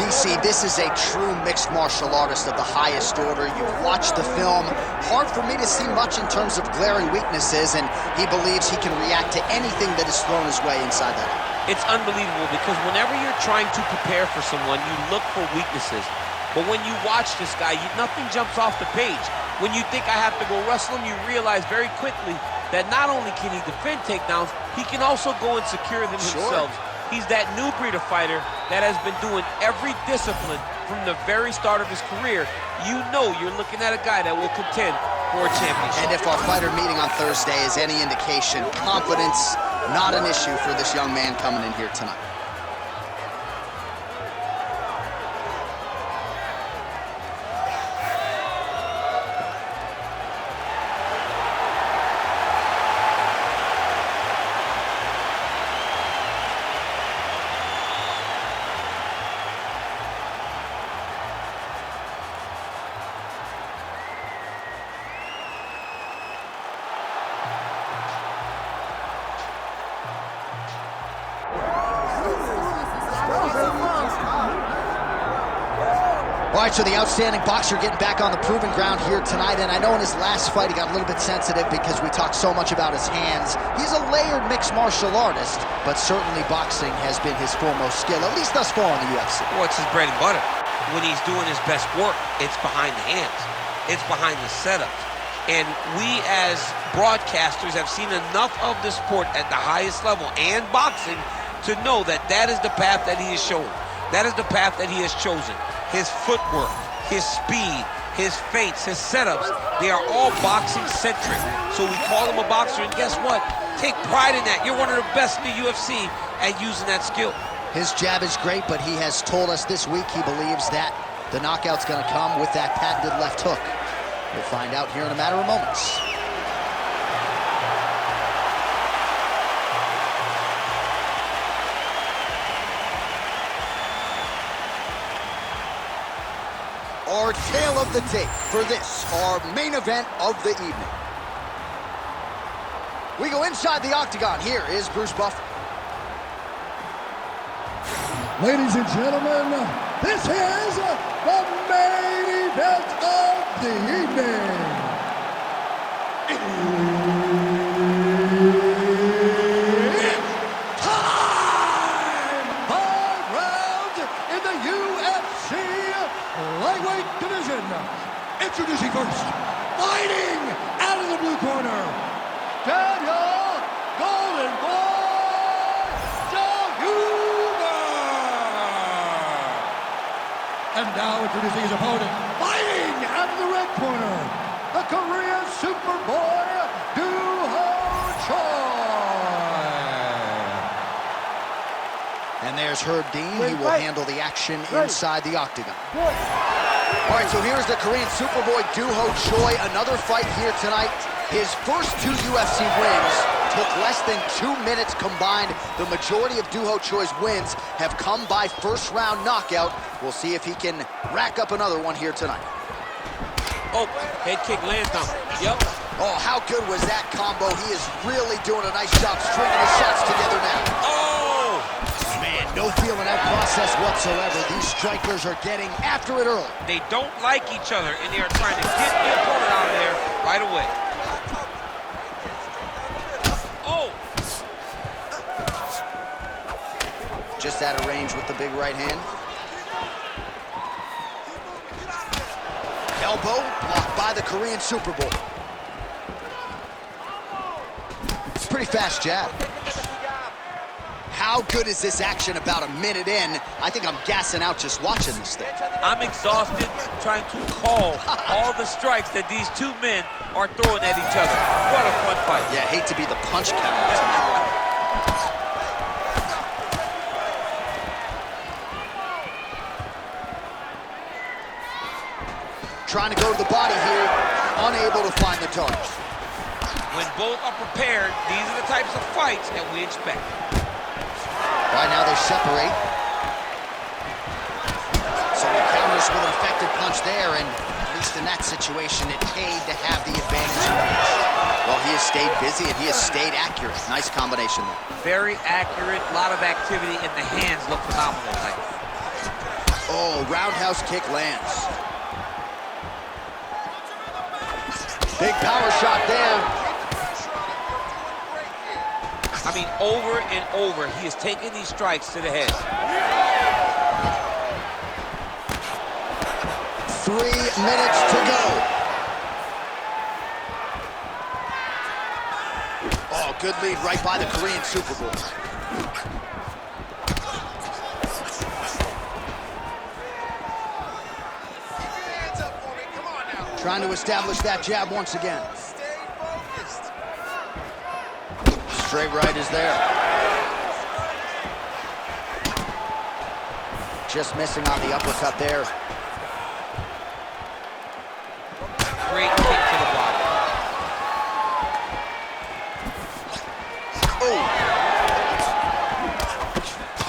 DC, this is a true mixed martial artist of the highest order. You've watched the film. Hard for me to see much in terms of glaring weaknesses, and he believes he can react to anything that is thrown his way inside that eye. It's unbelievable because whenever you're trying to prepare for someone, you look for weaknesses. But when you watch this guy, nothing jumps off the page. When you think I have to go wrestle him, you realize very quickly that not only can he defend takedowns, he can also go and secure them himself. He's that new breed of fighter that has been doing every discipline from the very start of his career. You know you're looking at a guy that will contend for a championship. And if our fighter meeting on Thursday is any indication, confidence, not an issue for this young man coming in here tonight. All right, so the outstanding boxer getting back on the proving ground here tonight, and I know in his last fight he got a little bit sensitive because we talked so much about his hands. He's a layered mixed martial artist, but certainly boxing has been his foremost skill, at least thus far in the UFC. Well, it's his bread and butter. When he's doing his best work, it's behind the hands. It's behind the setups. And we as broadcasters have seen enough of the sport at the highest level and boxing to know that that is the path that he is showing. That is the path that he has chosen. His footwork, his speed, his feints, his setups, they are all boxing-centric. So we call him a boxer, and guess what? Take pride in that. You're one of the best in the UFC at using that skill. His jab is great, but he has told us this week he believes that the knockout's going to come with that patented left hook. We'll find out here in a matter of moments. Our tale of the tape for this, our main event of the evening. We go inside the octagon. Here is Bruce Buffer. Ladies and gentlemen, this is the main event of the evening. It's time! 5 rounds in the UFC lightweight division. Introducing first, fighting out of the blue corner, Daniel Golden Boy Jahuber. And now introducing his opponent, fighting out of the red corner, the Korean Superboy Doo-Ho Choi. And there's Herb Dean. He will handle the action inside the octagon. All right, so here's the Korean Superboy Doo-Ho Choi. Another fight here tonight. His first 2 UFC wins took less than 2 minutes combined. The majority of Doo-Ho Choi's wins have come by first-round knockout. We'll see if he can rack up another one here tonight. Oh, head kick lands on him. Yep. Oh, how good was that combo? He is really doing a nice job stringing his shots together now. Oh! Man, no feeling out process whatsoever. These strikers are getting after it early. They don't like each other, and they are trying to get the opponent out of there right away. Oh! Just out of range with the big right hand. Elbow blocked by the Korean Superboy. It's a pretty fast jab. How good is this action about a minute in? I think I'm gassing out just watching this thing. I'm exhausted trying to call all the strikes that these 2 men are throwing at each other. What a fun fight. Yeah, hate to be the punch counter tonight. Trying to go to the body here, unable to find the target. When both are prepared, these are the types of fights that we expect. Right now they separate. So he counters with an effective punch there, and at least in that situation, it paid to have the advantage. Well, he has stayed busy and he has stayed accurate. Nice combination there. Very accurate, a lot of activity, and the hands look phenomenal tonight. Oh, roundhouse kick lands. Big power shot there. I mean, over and over, he is taking these strikes to the head. 3 minutes to go. Oh, good lead right by the Korean Superboy. Trying to establish that jab once again. Stay focused. Straight right is there. Just missing on the uppercut there. Great kick to the body. Oh.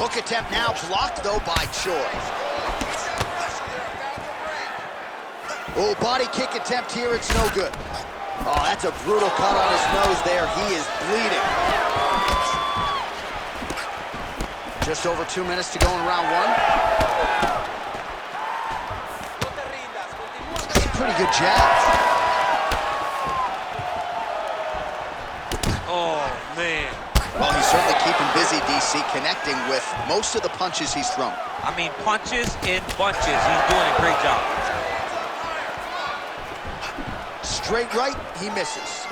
Hook attempt now blocked, though, by Choi. Oh, body kick attempt here, it's no good. Oh, that's a brutal cut on his nose there. He is bleeding. Just over 2 minutes to go in round one. That's a pretty good jab. Oh, man. Well, he's certainly keeping busy, DC, connecting with most of the punches he's thrown. I mean, punches in bunches. He's doing a great job. Straight right, he misses.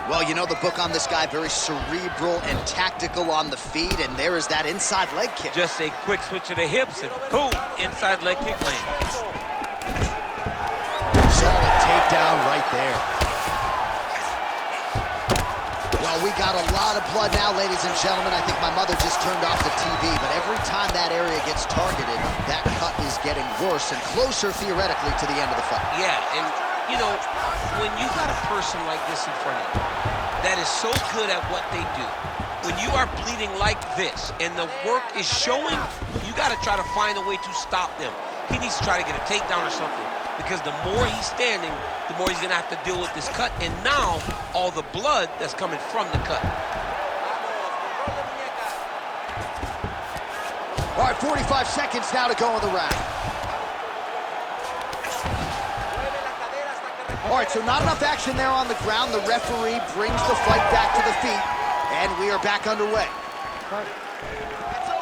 Well, you know the book on this guy, very cerebral and tactical on the feet, and there is that inside leg kick. Just a quick switch of the hips and boom, inside leg kick land. Solid takedown right there. Well, we got a lot of blood now, ladies and gentlemen. I think my mother just turned off the TV, but every time that area gets targeted, that cut is getting worse and closer, theoretically, to the end of the fight. Yeah, and, you know, when you got a person like this in front of you that is so good at what they do, when you are bleeding like this and the work is showing, you got to try to find a way to stop them. He needs to try to get a takedown or something, because the more he's standing, the more he's going to have to deal with this cut, and now all the blood that's coming from the cut. All right, 45 seconds now to go in the round. All right, so not enough action there on the ground. The referee brings the fight back to the feet, and we are back underway. It's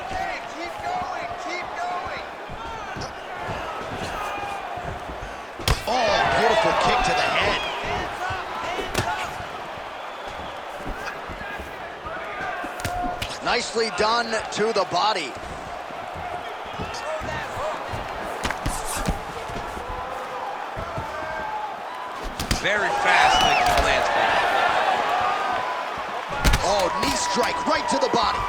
okay. Keep going. Keep going. Oh, beautiful kick to the head. Nicely done to the body. Very fast leg kick lands. Oh, knee strike right to the body.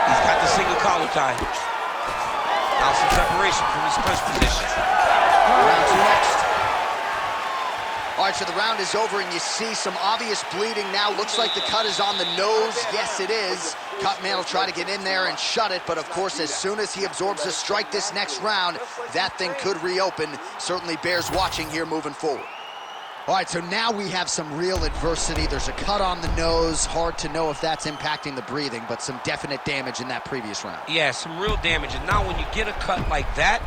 He's got the single collar tie. Now some separation from his punch position. Round two next. All right, so the round is over, and you see some obvious bleeding now. Looks like the cut is on the nose. Yes, it is. Cutman will try to get in there and shut it, but of course, as soon as he absorbs a strike this next round, that thing could reopen. Certainly bears watching here moving forward. All right, so now we have some real adversity. There's a cut on the nose. Hard to know if that's impacting the breathing, but some definite damage in that previous round. Yeah, some real damage. And now when you get a cut like that,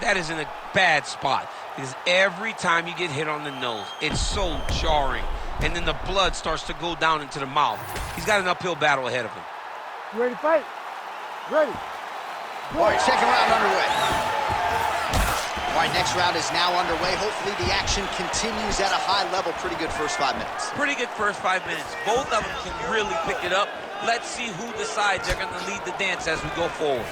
that is in a bad spot. Because every time you get hit on the nose, it's so jarring. And then the blood starts to go down into the mouth. He's got an uphill battle ahead of him. You ready to fight? Ready. All right, second round underway. All right, next round is now underway. Hopefully the action continues at a high level. Pretty good first 5 minutes. Pretty good first 5 minutes. Both of them can really pick it up. Let's see who decides they're going to lead the dance as we go forward.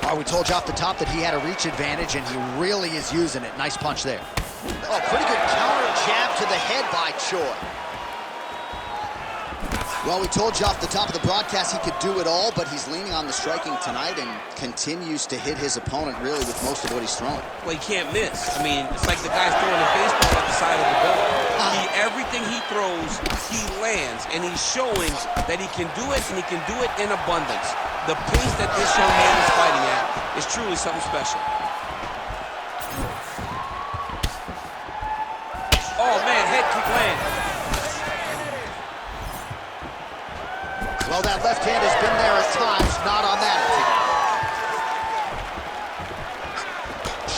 All right, we told you off the top that he had a reach advantage, and he really is using it. Nice punch there. Oh, pretty good counter jab to the head by Choi. Well, we told you off the top of the broadcast he could do it all, but he's leaning on the striking tonight and continues to hit his opponent really with most of what he's throwing. Well, he can't miss. I mean, it's like the guy's throwing a baseball at the side of the ball. Everything he throws, he lands, and he's showing that he can do it, and he can do it in abundance. The pace that this young man is fighting at is truly something special. land. Well, that left hand has been there at times, not on that attempt.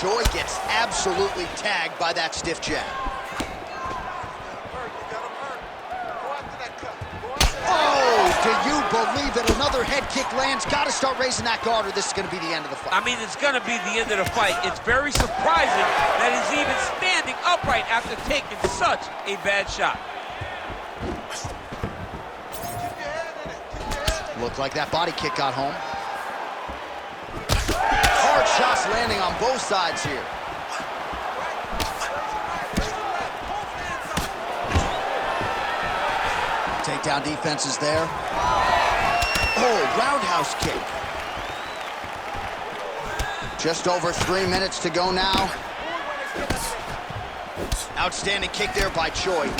Choi gets absolutely tagged by that stiff jab. Do you believe it? Another head kick lands. Got to start raising that guard or this is going to be the end of the fight. I mean, it's going to be the end of the fight. It's very surprising that he's even standing upright after taking such a bad shot. Looked like that body kick got home. Hard shots landing on both sides here. Takedown defense is there. Oh, roundhouse kick. Just over 3 minutes to go now. Outstanding kick there by Choi.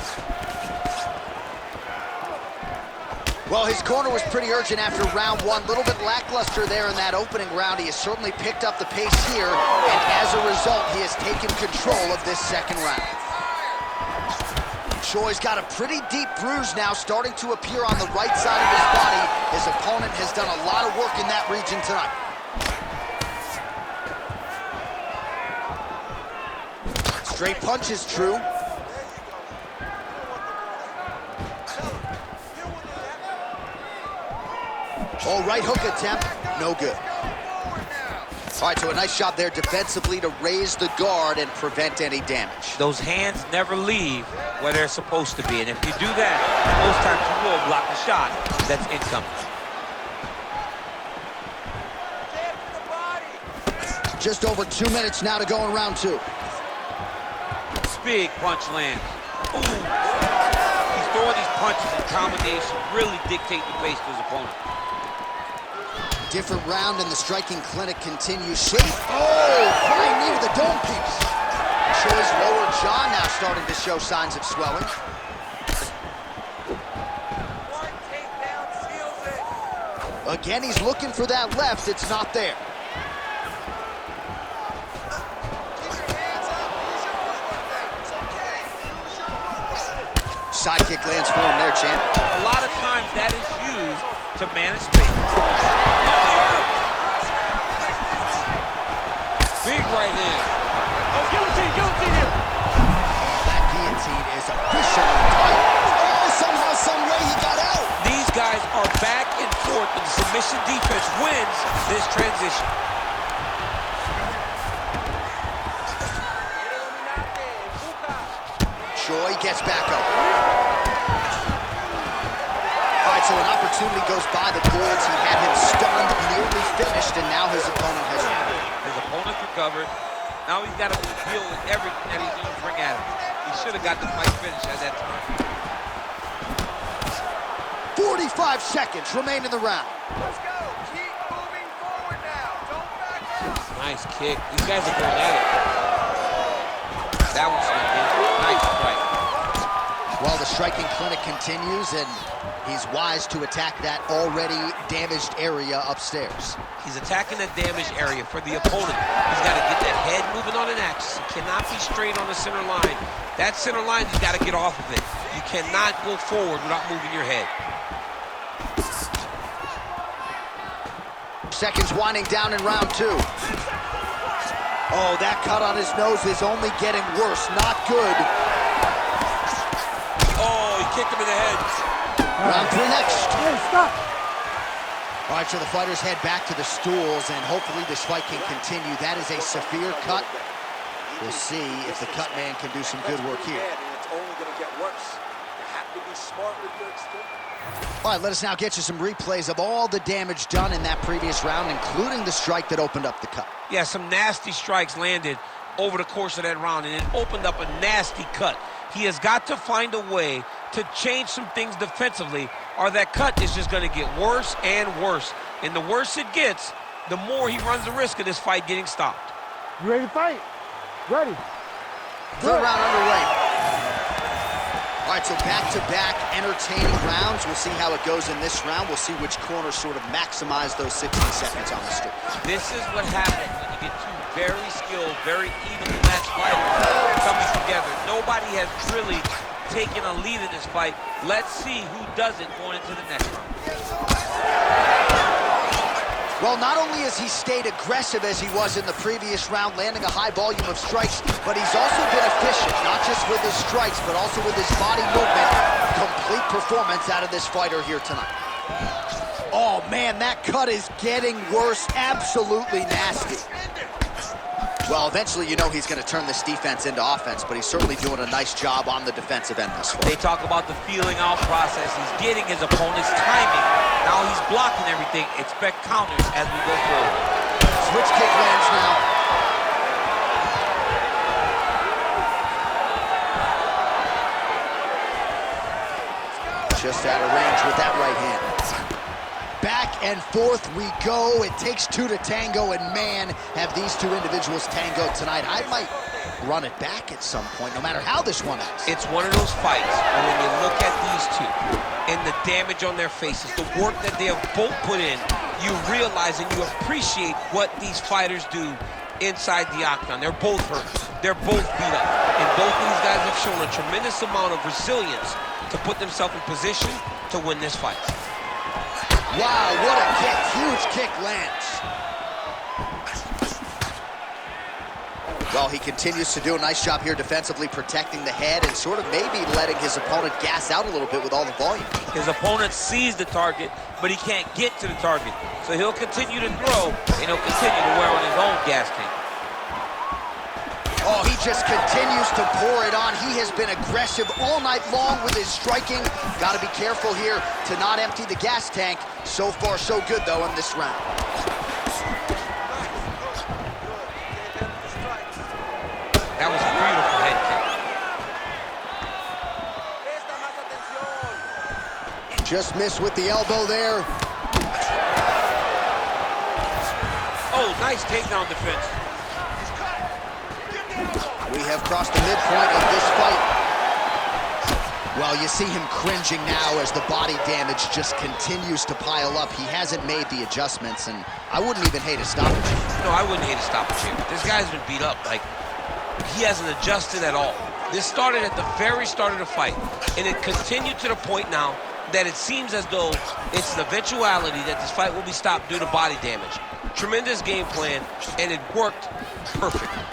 Well, his corner was pretty urgent after round one. A little bit lackluster there in that opening round. He has certainly picked up the pace here, and as a result, he has taken control of this second round. Choi's got a pretty deep bruise now starting to appear on the right side of his body. His opponent has done a lot of work in that region tonight. Straight punch is true. Oh, right hook attempt, no good. All right, so a nice job there defensively to raise the guard and prevent any damage. Those hands never leave where they're supposed to be, and if you do that, most times you will block the shot that's incoming. Just over 2 minutes now to go in round two. Big punch lands. Ooh. He's throwing these punches in combination, really dictate the pace to his opponent. Different round and the striking clinic continues. Shape. Oh, flying knee to the dome piece. Choi's lower jaw now starting to show signs of swelling. Again, he's looking for that left. It's not there. Side kick lands for him there, champ. A lot of times that is used to manage space. Big right hand. Oh, guillotine, guillotine here. That guillotine is officially tight. Oh, somehow, some way he got out. These guys are back and forth, and the submission defense wins this transition. Choi gets back up. All right, so an opportunity goes by the boards. He had him stunned, nearly finished, and now his opponent has recovered. His opponent's recovered. Now he's got to deal with everything that he's going to bring at him. He should have got the fight finished at that time. 45 seconds remain in the round. Let's go. Keep moving forward now. Don't back up. Nice kick. These guys are going at it. That one's not good. Nice strike. Well, the striking clinic continues, and he's wise to attack that already damaged area upstairs. He's attacking that damaged area for the opponent. He's got to get that head moving on an axis. He cannot be straight on the center line. That center line, you got to get off of it. You cannot go forward without moving your head. Seconds winding down in round two. Oh, that cut on his nose is only getting worse. Not good. Oh, he kicked him in the head. Round three next. Hey, stop. All right, so the fighters head back to the stools, and hopefully this fight can continue. That is a severe cut. We'll see if the cut man can do some good work here. It's only going to get worse. You have to be smart with your experience. All right, let us now get you some replays of all the damage done in that previous round, including the strike that opened up the cut. Yeah, some nasty strikes landed over the course of that round, and it opened up a nasty cut. He has got to find a way to change some things defensively, or that cut is just going to get worse and worse. And the worse it gets, the more he runs the risk of this fight getting stopped. You ready to fight? Ready. Third round underway. All right, so back-to-back entertaining rounds. We'll see how it goes in this round. We'll see which corner sort of maximize those 60 seconds on the street. This is what happens when you get two very skilled, very evenly matched fighters coming together. Nobody has really taken a lead in this fight. Let's see who does it going into the next round. Well, not only has he stayed aggressive as he was in the previous round, landing a high volume of strikes, but he's also been efficient, not just with his strikes, but also with his body movement. Complete performance out of this fighter here tonight. Oh, man, that cut is getting worse. Absolutely nasty. Well, eventually, you know he's going to turn this defense into offense, but he's certainly doing a nice job on the defensive end this far. They talk about the feeling out process. He's getting his opponent's timing. Now he's blocking everything. Expect counters as we go forward. Switch kick lands now. Just out of range with that right hand. Back and forth we go. It takes two to tango, and man, have these two individuals tangoed tonight. I might run it back at some point, no matter how this one ends. It's one of those fights where when you look at these two and the damage on their faces, the work that they have both put in, you realize and you appreciate what these fighters do inside the octagon. They're both hurt. They're both beat up. And both of these guys have shown a tremendous amount of resilience to put themselves in position to win this fight. Wow, what a kick. Huge kick lands. Well, he continues to do a nice job here defensively, protecting the head and sort of maybe letting his opponent gas out a little bit with all the volume. His opponent sees the target, but he can't get to the target. So he'll continue to throw, and he'll continue to wear on his own gas tank. Oh, he just continues to pour it on. He has been aggressive all night long with his striking. Got to be careful here to not empty the gas tank. So far, so good, though, in this round. That was a beautiful head kick. Just missed with the elbow there. Oh, nice takedown defense. We have crossed the midpoint of this fight. Well, you see him cringing now as the body damage just continues to pile up. He hasn't made the adjustments, and I wouldn't even hate a stoppage. No, I wouldn't hate a stoppage here. This guy's been beat up. Like, he hasn't adjusted at all. This started at the very start of the fight, and it continued to the point now that it seems as though it's an eventuality that this fight will be stopped due to body damage. Tremendous game plan, and it worked perfectly.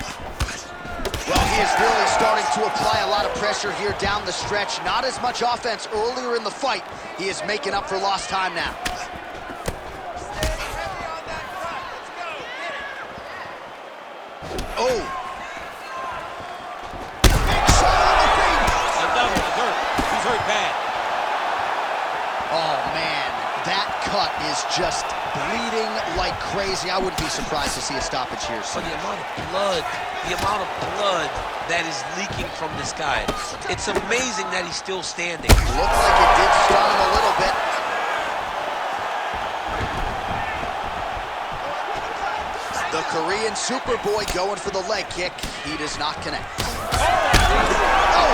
Well, he is really starting to apply a lot of pressure here down the stretch. Not as much offense earlier in the fight. He is making up for lost time now. Oh. He's hurt bad. Oh, man. That cut is just bleeding like crazy. I wouldn't be surprised to see a stoppage here soon. But the amount of blood that is leaking from this guy. It's amazing that he's still standing. Looked like it did stun him a little bit. The Korean Superboy going for the leg kick. He does not connect. Oh!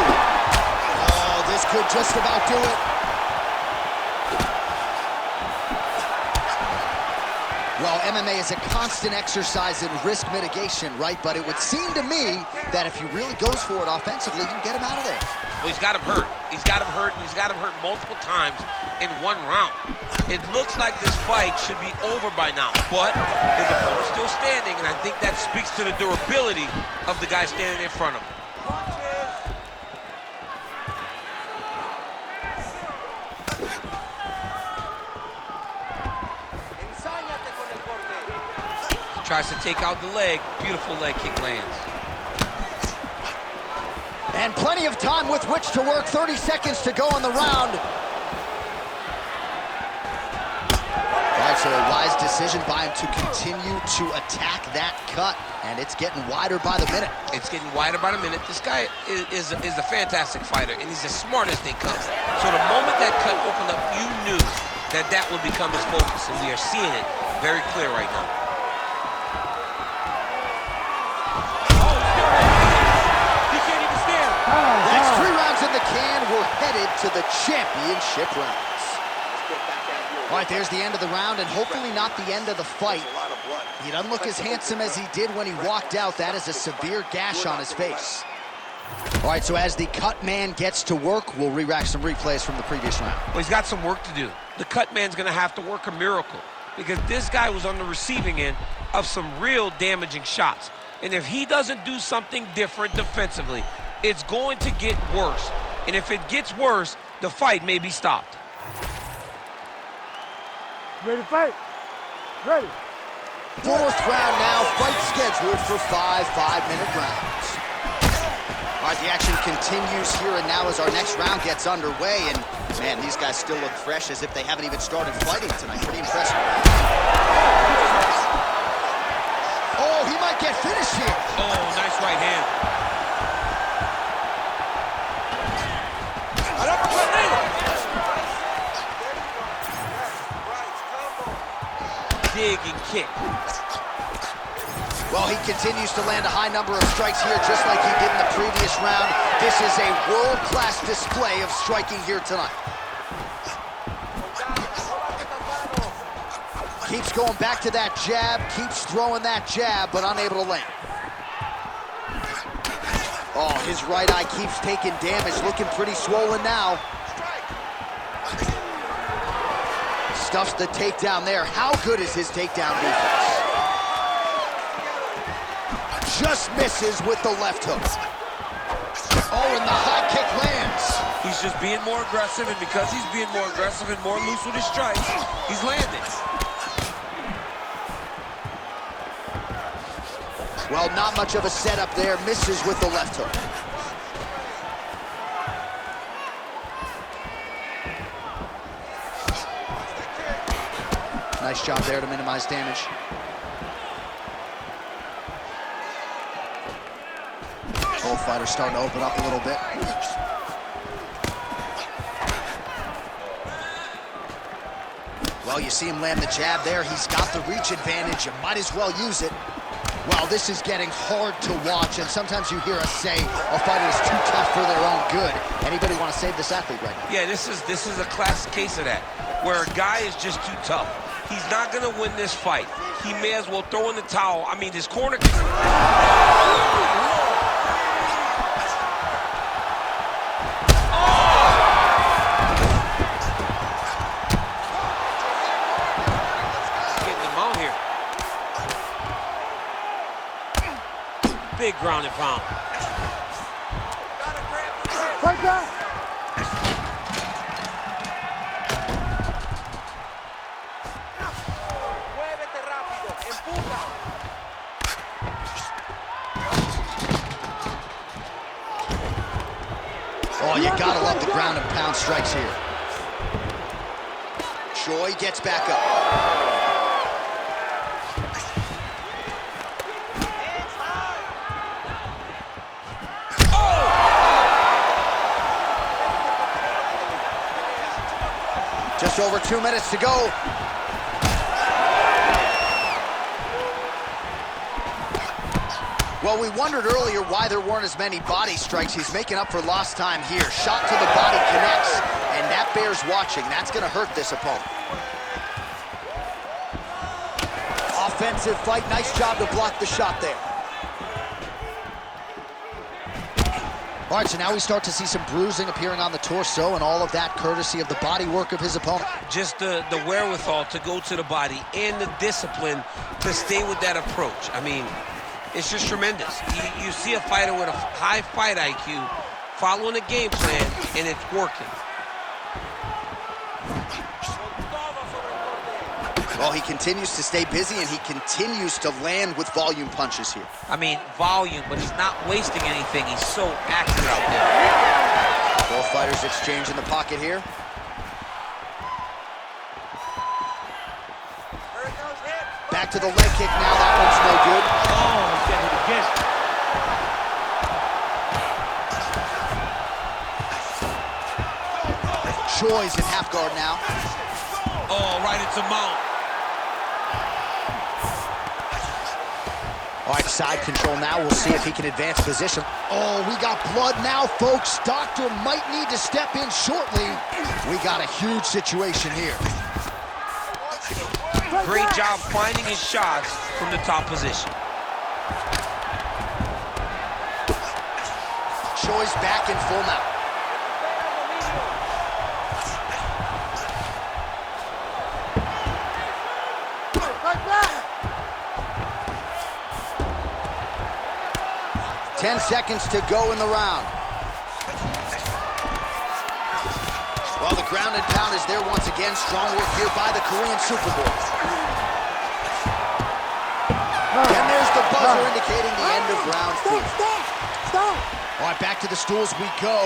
Oh, this could just about do it. Well, MMA is a constant exercise in risk mitigation, right? But it would seem to me that if he really goes for it offensively, you can get him out of there. Well, he's got him hurt. He's got him hurt, and he's got him hurt multiple times in one round. It looks like this fight should be over by now, but his opponent's still standing, and I think that speaks to the durability of the guy standing in front of him. Tries to take out the leg. Beautiful leg kick lands. And plenty of time with which to work. 30 seconds to go in the round. That's a wise decision by him to continue to attack that cut. And it's getting wider by the minute. It's getting wider by the minute. This guy is a fantastic fighter, and he's as smart as they come. So the moment that cut opened up, you knew that that would become his focus, and we are seeing it very clear right now. That's 3 rounds in the can. We're headed to the championship rounds. All right, there's the end of the round, and hopefully not the end of the fight. He doesn't look as handsome as he did when he walked out. That is a severe gash on his face. All right, so as the cut man gets to work, we'll re-rack some replays from the previous round. Well, he's got some work to do. The cut man's going to have to work a miracle because this guy was on the receiving end of some real damaging shots. And if he doesn't do something different defensively, it's going to get worse. And if it gets worse, the fight may be stopped. Ready to fight? Ready. Fourth round now, fight scheduled for 5 5-minute rounds. All right, the action continues here and now as our next round gets underway. And, man, these guys still look fresh as if they haven't even started fighting tonight. Pretty impressive. Oh, he might get finished here. Oh, nice right hand. Dig and kick. Well, he continues to land a high number of strikes here, just like he did in the previous round. This is a world-class display of striking here tonight. Keeps going back to that jab, keeps throwing that jab, but unable to land. Oh, his right eye keeps taking damage, looking pretty swollen now. Stuffs the takedown there. How good is his takedown defense? Just misses with the left hook. Oh, and the high kick lands. He's just being more aggressive, and because he's being more aggressive and more loose with his strikes, he's landing. Well, not much of a setup there. Misses with the left hook. Nice job there to minimize damage. Both fighters starting to open up a little bit. Well, you see him land the jab there. He's got the reach advantage. You might as well use it. Well, this is getting hard to watch, and sometimes you hear us say a fighter is too tough for their own good. Anybody want to save this athlete right now? Yeah, this is a classic case of that, where a guy is just too tough. He's not going to win this fight. He may as well throw in the towel. I mean, his corner... Big ground and pound. Fight back. Oh, you gotta love the ground and pound strikes here. Choi gets back up. Just over 2 minutes to go. Well, we wondered earlier why there weren't as many body strikes. He's making up for lost time here. Shot to the body connects, and that bears watching. That's going to hurt this opponent. Offensive fight. Nice job to block the shot there. All right, so now we start to see some bruising appearing on the torso, and all of that courtesy of the body work of his opponent. Just the wherewithal to go to the body and the discipline to stay with that approach. I mean, it's just tremendous. You see a fighter with a high fight IQ following a game plan, and it's working. Well, he continues to stay busy, and he continues to land with volume punches here. I mean, volume, but he's not wasting anything. He's so active out there. Both fighters exchange in the pocket here. Back to the leg kick now. That one's no good. Oh, he's getting it again. Choi's in half guard now. Oh, right into mount. All right, side control now. We'll see if he can advance position. Oh, we got blood now, folks. Doctor might need to step in shortly. We got a huge situation here. Great job finding his shots from the top position. Choi's back in full mount. Right back. 10 seconds to go in the round. Well, the ground and pound is there once again. Strong work here by the Korean Superboy. And there's the buzzer indicating the end of round 4. Stop. All right, back to the stools we go,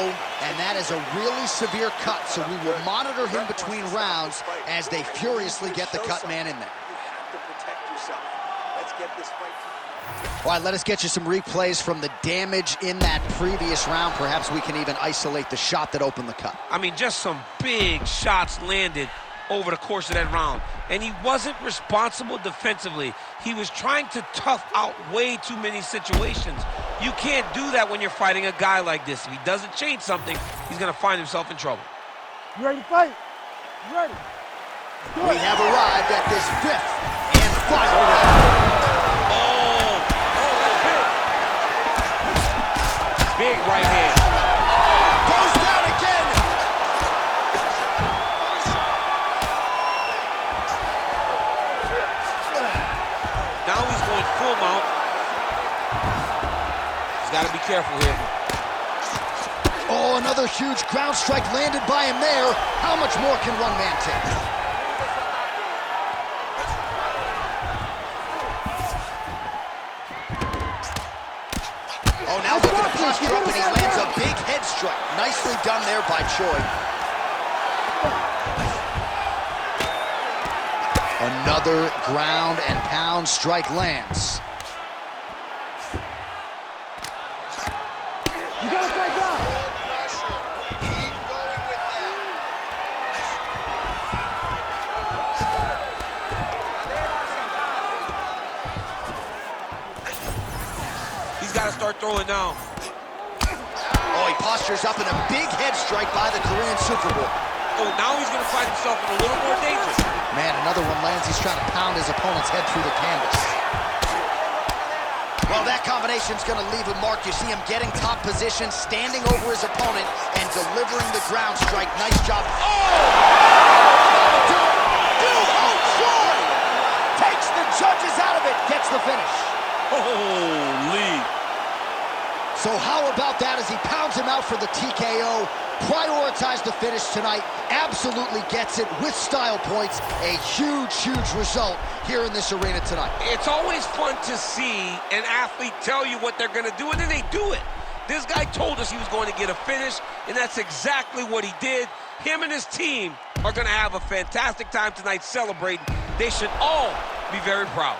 and that is a really severe cut, so we will monitor him between rounds as they furiously get the cut man in there. You have to protect yourself. Let's get this fight. All right, let us get you some replays from the damage in that previous round. Perhaps we can even isolate the shot that opened the cut. I mean, just some big shots landed over the course of that round. And he wasn't responsible defensively. He was trying to tough out way too many situations. You can't do that when you're fighting a guy like this. If he doesn't change something, he's going to find himself in trouble. You ready to fight? You ready? We have arrived at this 5th and final round. Big right hand. Goes down again. Now he's going full mount. He's got to be careful here. Oh, another huge ground strike landed by him there. How much more can one man take? Oh, now look at the posture up, and he lands a big head strike. Nicely done there by Choi. Another ground and pound strike lands. You gotta fight down. Keep going with that. He's got to start throwing now. Oh, he postures up in a big head strike by the Korean Superboy. Oh, now he's going to find himself in a little more danger. Man, another one lands. He's trying to pound his opponent's head through the canvas. Well, that combination's going to leave a mark. You see him getting top position, standing over his opponent, and delivering the ground strike. Nice job. Oh! Choi takes the judges out of it, gets the finish. Holy. So how about that as he pounds him out for the TKO? Prioritized the finish tonight. Absolutely gets it with style points. A huge, huge result here in this arena tonight. It's always fun to see an athlete tell you what they're going to do, and then they do it. This guy told us he was going to get a finish, and that's exactly what he did. Him and his team are going to have a fantastic time tonight celebrating. They should all be very proud.